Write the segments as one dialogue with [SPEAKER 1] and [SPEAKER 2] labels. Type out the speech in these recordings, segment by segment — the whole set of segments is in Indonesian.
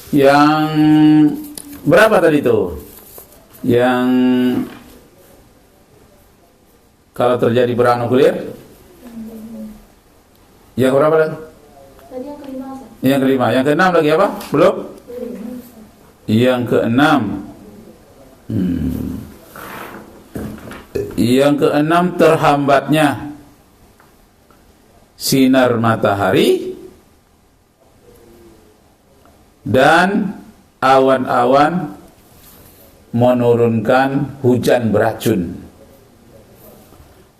[SPEAKER 1] Yang berapa tadi itu? Yang kalau terjadi perang nuklir? Yang berapa lagi?
[SPEAKER 2] Tadi yang kelima.
[SPEAKER 1] Yang kelima. Yang keenam lagi apa? Belum? Yang keenam. Yang keenam, terhambatnya sinar matahari dan awan-awan menurunkan hujan beracun.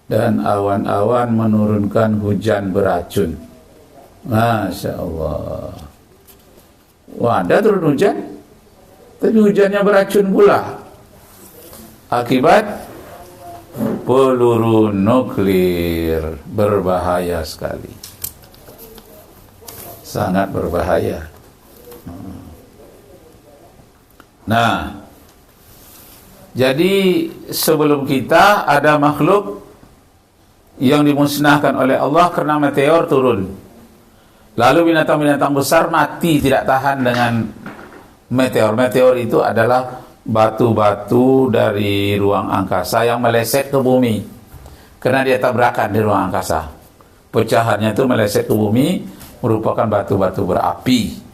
[SPEAKER 1] Dan awan-awan menurunkan hujan beracun. Masya Allah. Wah, ada turun hujan, tapi hujannya beracun pula. Akibat peluru nuklir. Berbahaya sekali. Sangat berbahaya. Nah, jadi sebelum kita ada makhluk yang dimusnahkan oleh Allah karena meteor turun. Lalu binatang-binatang besar mati, tidak tahan dengan meteor. Meteor itu adalah batu-batu dari ruang angkasa yang meleset ke bumi. Karena dia tabrakan di ruang angkasa. Pecahannya itu meleset ke bumi, merupakan batu-batu berapi.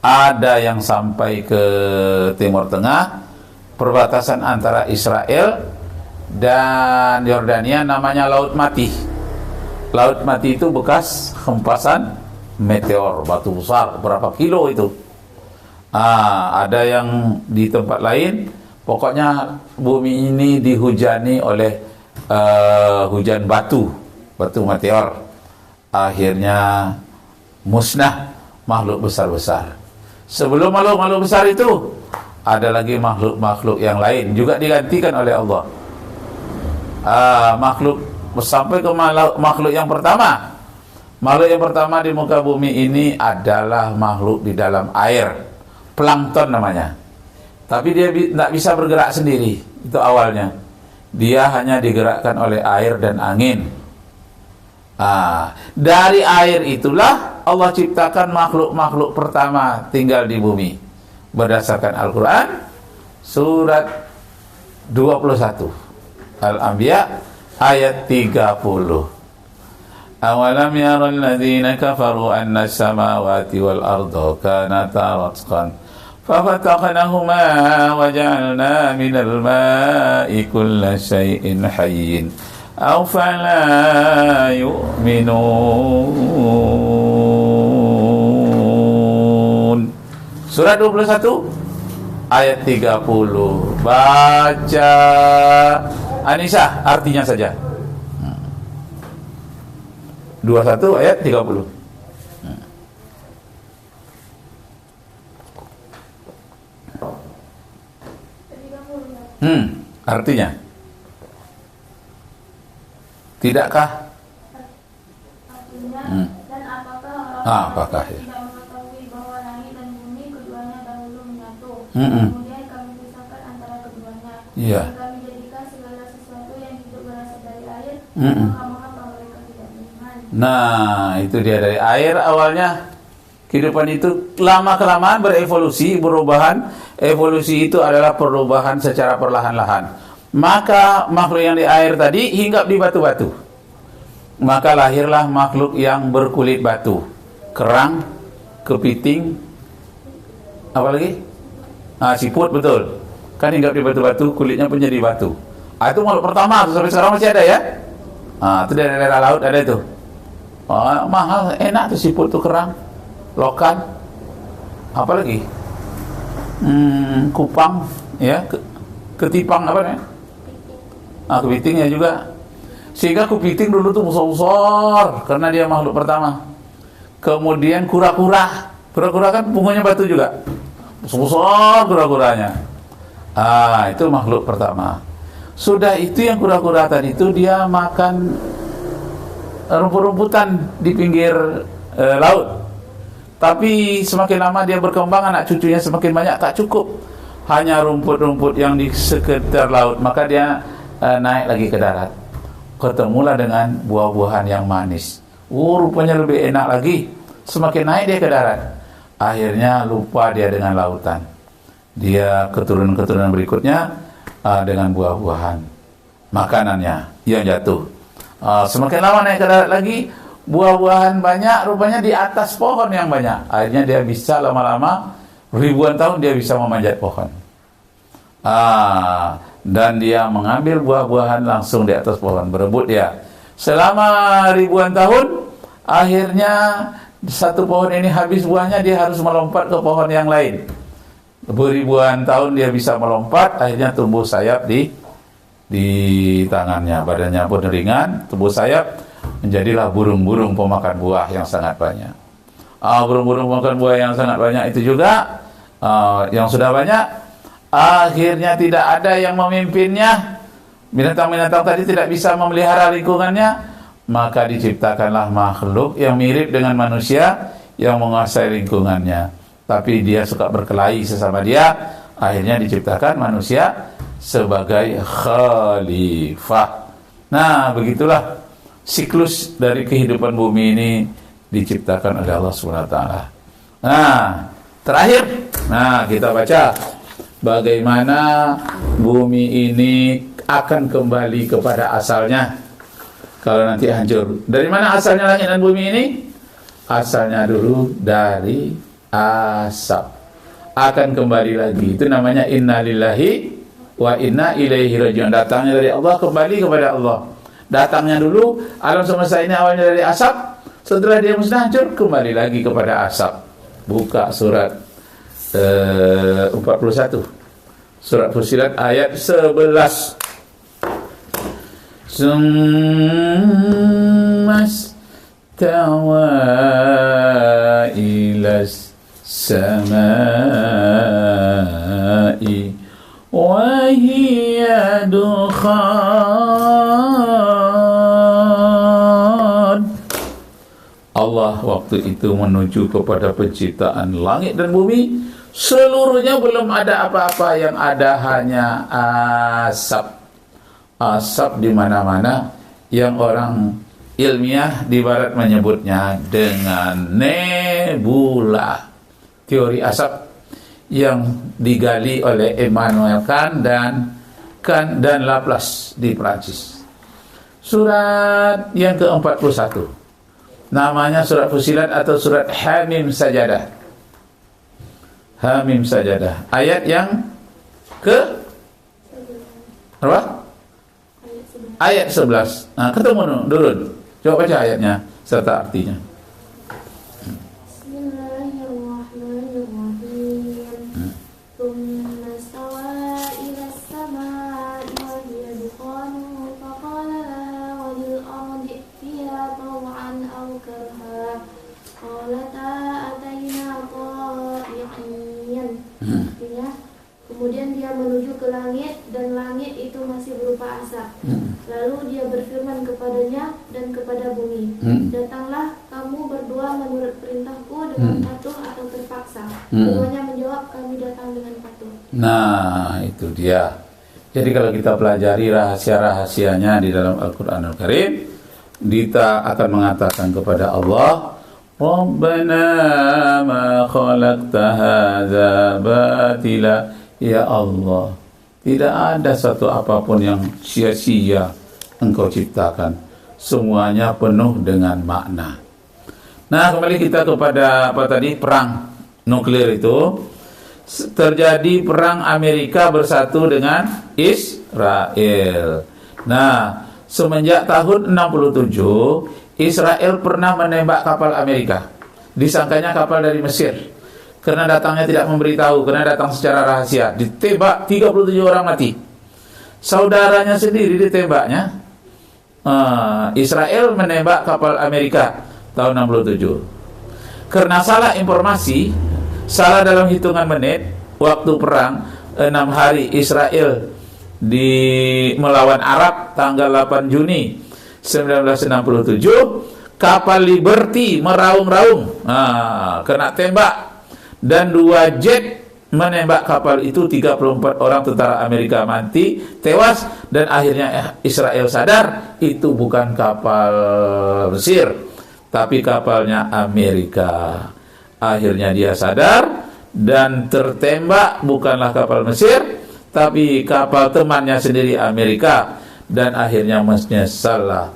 [SPEAKER 1] Ada yang sampai ke Timur Tengah, perbatasan antara Israel dan Yordania, namanya Laut Mati. Laut Mati itu bekas hempasan meteor, batu besar, berapa kilo itu. Ada yang di tempat lain, pokoknya bumi ini dihujani oleh hujan batu meteor. Akhirnya musnah makhluk besar-besar. Sebelum makhluk-makhluk besar itu, ada lagi makhluk-makhluk yang lain juga digantikan oleh Allah. Sampai ke makhluk yang pertama. Makhluk yang pertama di muka bumi ini adalah makhluk di dalam air, plankton namanya. Tapi dia tidak bisa bergerak sendiri. Itu awalnya. Dia hanya digerakkan oleh air dan angin. Dari air itulah Allah ciptakan makhluk-makhluk pertama tinggal di bumi. Berdasarkan Al-Quran surat 21 Al-Anbiya ayat 30. Awalam yaral ladzina kafaru anna as-samawati wal arda kanata ratqan fafataqnahuma wa ja'alna minal ma'i kulla shay'in hayyin aw fala yu'minun. Surat 21 ayat 30. Baca Anissa artinya saja. 21 ayat 30. Artinya tidakkah?
[SPEAKER 2] Artinya, dan apakah
[SPEAKER 1] apakah ya?
[SPEAKER 2] tidak mengetahui bahwa langit dan bumi keduanya dahulu menyatu, kemudian kami pisahkan antara keduanya,
[SPEAKER 1] Iya.
[SPEAKER 2] dan kami jadikan segala sesuatu yang hidup berasal dari air, maka mereka tidak beriman.
[SPEAKER 1] Nah, itu dia, dari air awalnya. Kehidupan itu lama-kelamaan berevolusi, perubahan. Evolusi itu adalah perubahan secara perlahan-lahan. Maka makhluk yang di air tadi hinggap di batu-batu. Maka lahirlah makhluk yang berkulit batu. Kerang, kepiting, apa lagi? Siput, betul. Kan hinggap di batu-batu, kulitnya pun jadi batu. Itu makhluk pertama, sampai sekarang masih ada ya. Itu dari daerah laut ada itu. Mahal, enak tuh siput tuh, kerang, lokan, apa lagi? Kupang, ya, ketipang apa namanya? Kepiting ya juga. Sehingga kepiting dulu tuh besar-besar karena dia makhluk pertama. Kemudian kura-kura. Kura-kura kan punggungnya batu juga. Besar kura-kuranya. Itu makhluk pertama. Sudah itu yang kura-kura tadi itu dia makan rumput-rumputan di pinggir laut. Tapi semakin lama dia berkembang, anak cucunya semakin banyak, tak cukup hanya rumput-rumput yang di sekitar laut. Maka dia naik lagi ke darat. Ketemulah dengan buah-buahan yang manis. Rupanya lebih enak lagi. Semakin naik dia ke darat. akhirnya lupa dia dengan lautan. Dia keturunan-keturunan berikutnya dengan buah-buahan makanannya yang jatuh. Semakin lama naik ke darat lagi, buah-buahan banyak, rupanya di atas pohon yang banyak. Akhirnya dia bisa lama-lama, ribuan tahun dia bisa memanjat pohon. Dan dia mengambil buah-buahan langsung di atas pohon, berebut dia. Selama ribuan tahun, akhirnya satu pohon ini habis buahnya, dia harus melompat ke pohon yang lain. Beribuan tahun dia bisa melompat, akhirnya tumbuh sayap di tangannya, badannya pun ringan, tumbuh sayap, menjadilah burung-burung pemakan buah yang sangat banyak. Burung-burung pemakan buah yang sangat banyak itu juga, yang sudah banyak, akhirnya tidak ada yang memimpinnya. Binatang-binatang tadi tidak bisa memelihara lingkungannya, maka diciptakanlah makhluk yang mirip dengan manusia yang menguasai lingkungannya. Tapi dia suka berkelahi sesama dia, akhirnya diciptakan manusia sebagai khalifah. Nah, begitulah siklus dari kehidupan bumi ini diciptakan oleh Allah SWT. Nah, terakhir, kita baca bagaimana bumi ini akan kembali kepada asalnya kalau nanti hancur. Dari mana asalnya langit dan bumi ini? Asalnya dulu dari asap, akan kembali lagi. Itu namanya innalillahi wa inna ilaihi raji'un. Datangnya dari Allah, kembali kepada Allah. Datangnya dulu, alam semesta ini awalnya dari asap, setelah dia musnah hancur, kembali lagi kepada asap. Buka surat 41, surat Fussilat ayat 11. Summas tawa ilas samai wa hiya dukhan. Allah waktu itu menuju kepada penciptaan langit dan bumi, seluruhnya belum ada apa-apa, yang ada hanya asap. Asap di mana-mana, yang orang ilmiah di barat menyebutnya dengan nebula. Teori asap yang digali oleh Immanuel Kant dan Laplace di Prancis. Surat yang ke-41 namanya surat Fussilat atau surat Hamim Sajadah. Hamim Sajadah. Ayat yang ke berapa? Ayat 11. Nah, ketemu dulu. Coba baca ayatnya serta artinya.
[SPEAKER 2] Bismillahirrahmanirrahim. Tsumma stawa ila as-samaa'i wa hiya dukhanun faqala laha wa lil ardi itiya taw'an aw karha qalata ataina ta'i'in. Kemudian dia menuju ke langit, dan langit itu masih berupa asap. Lalu dia berfirman kepadanya dan kepada bumi, datanglah kamu berdua menurut perintahku dengan patuh atau terpaksa. Keduanya menjawab, kami datang dengan patuh.
[SPEAKER 1] Nah, itu dia. Jadi kalau kita pelajari rahasia-rahasianya di dalam Al-Quranul Karim, kita akan mengatakan kepada Allah, Rabbana ma khalaqta hadza batila. Ya Allah, tidak ada satu apapun yang sia-sia Engkau ciptakan. Semuanya penuh dengan makna. Nah, kembali kita kepada apa tadi, perang nuklir itu. Terjadi perang Amerika bersatu dengan Israel. Nah, semenjak tahun 67, Israel pernah menembak kapal Amerika. Disangkanya kapal dari Mesir. Karena datangnya tidak memberitahu, karena datang secara rahasia. Ditembak, 37 orang mati. Saudaranya sendiri ditembaknya. Israel menembak kapal Amerika tahun 67. Karena salah informasi, salah dalam hitungan menit, waktu perang 6 hari Israel melawan Arab tanggal 8 Juni 1967, kapal Liberty meraung-raung, kena tembak. Dan 2 jet menembak kapal itu, 34 orang tentara Amerika mati, tewas. Dan akhirnya Israel sadar itu bukan kapal Mesir, tapi kapalnya Amerika. Akhirnya dia sadar dan tertembak, bukanlah kapal Mesir tapi kapal temannya sendiri, Amerika, dan akhirnya menyesallah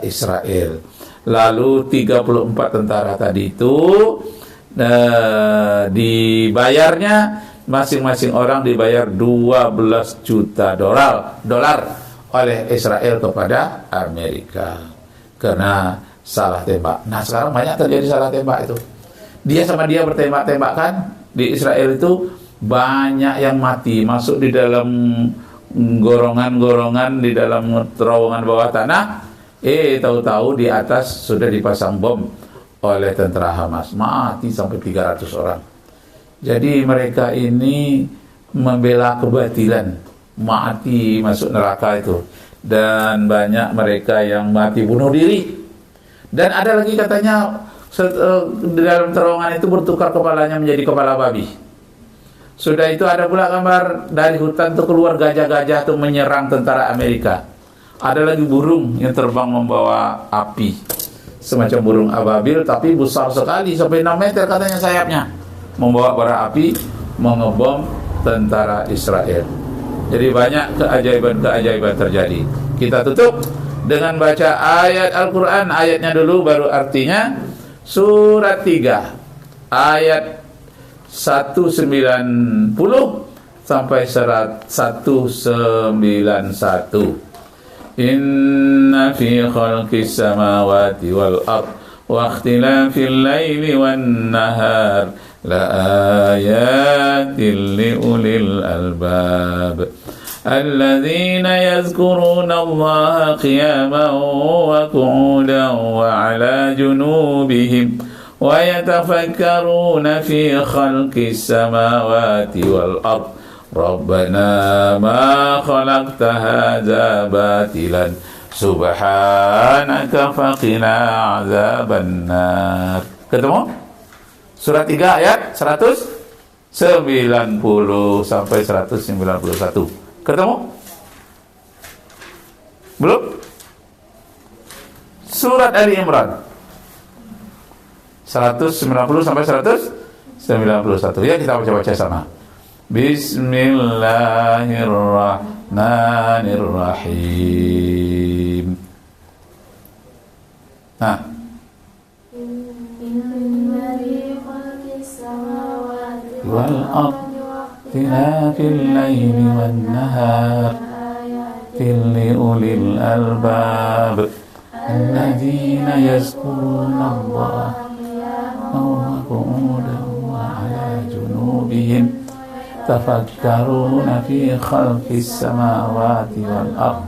[SPEAKER 1] Israel. Lalu 34 tentara tadi itu dibayarnya, masing-masing orang dibayar 12 juta dolar oleh Israel kepada Amerika karena salah tembak. Nah, sekarang banyak terjadi salah tembak itu. Dia sama dia bertembak-tembakan di Israel itu, banyak yang mati, masuk di dalam gorongan-gorongan di dalam terowongan bawah tanah. Tahu-tahu di atas sudah dipasang bom oleh tentara Hamas, mati sampai 300 orang. Jadi mereka ini membela kebatilan, mati masuk neraka itu. Dan banyak mereka yang mati bunuh diri. Dan ada lagi katanya di dalam terowongan itu bertukar kepalanya menjadi kepala babi. Sudah itu ada pula gambar dari hutan tuh keluar gajah-gajah tuh menyerang tentara Amerika. Ada lagi burung yang terbang membawa api, semacam burung ababil tapi besar sekali sampai 6 meter katanya sayapnya, membawa bara api mengebom tentara Israel. Jadi banyak keajaiban-keajaiban terjadi. Kita tutup dengan baca ayat Al-Quran, ayatnya dulu baru artinya. Surat 3 ayat 190 sampai 191. Inna fi khalqis samawati wal ard wa ikhtilafil laili wan nahar la ayatin li ulil albab alladzina yazkuruna Allaha qiyaman wa qu'udan wa 'ala junubihim wa yatafakkaruna fi khalqis samawati wal ard Rabbana ma khalaqta hadza batilan subhanaka faqina 'adzaban nar. Ketemu? Surat 3 ayat 190 sampai 191. Ketemu? Belum? Surat Ali Imran 190 sampai 191. Ya, kita baca-baca sama. Bismillahirrahmanirrahim. Nah, wal ikhtilafil laili wan nahar li ulil albab alladzina yazkuruna Allaha qiyaman wa qu'udan wa 'ala junubihim tafakkaruna fi khalqis samawati wal ard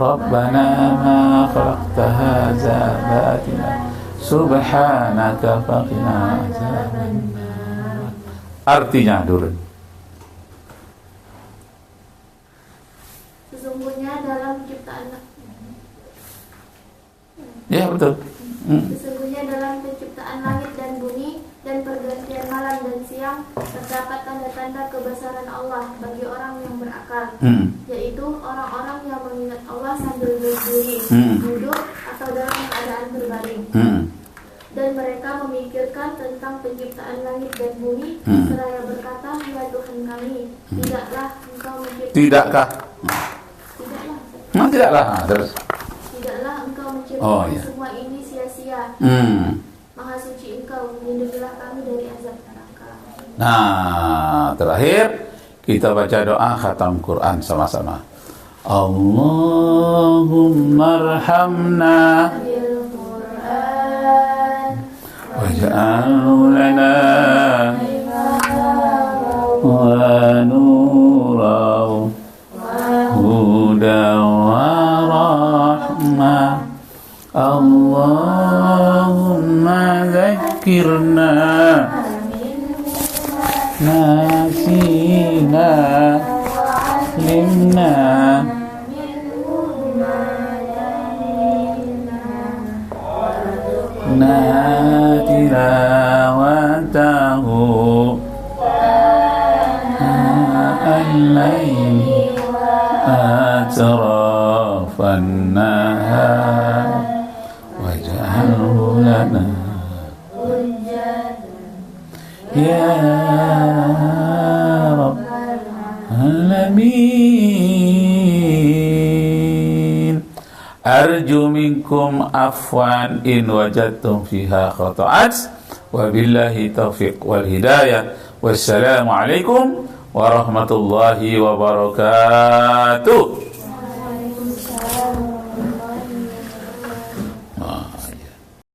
[SPEAKER 1] Rabbana ma khalaqta hadza batila subhanaka faqina azaban nar. Artinya dulu.
[SPEAKER 2] Sesungguhnya dalam ciptaan
[SPEAKER 1] Ya, betul.
[SPEAKER 2] Sesungguhnya dalam penciptaan langit dan bumi dan pergantian malam dan siang terdapat tanda-tanda kebesaran Allah bagi orang yang berakal, yaitu orang-orang yang mengingat Allah sambil berdiri, duduk atau dalam keadaan berbaring. Dan mereka memikirkan tentang penciptaan langit dan bumi, seraya berkata, ya Tuhan kami, tidaklah Engkau menciptakan
[SPEAKER 1] terus.
[SPEAKER 2] Tidaklah Engkau menciptakan semua ini sia-sia. Maha suci Engkau, lindungilah kami dari azab neraka.
[SPEAKER 1] Nah, terakhir kita baca doa khatam Quran sama-sama. Allahumma arhamna
[SPEAKER 2] bil Quran
[SPEAKER 1] waj'alhu lana wa nuran hudan wa rahmah. Allahumma zakkirna nasina limna tilawatahu al-layli atrafan nahar waj'alhu lana Arju minkum afwan in wajadtum fiha khata'at. Wabillahi taufiq wal hidayah. Wassalamualaikum warahmatullahi wabarakatuh.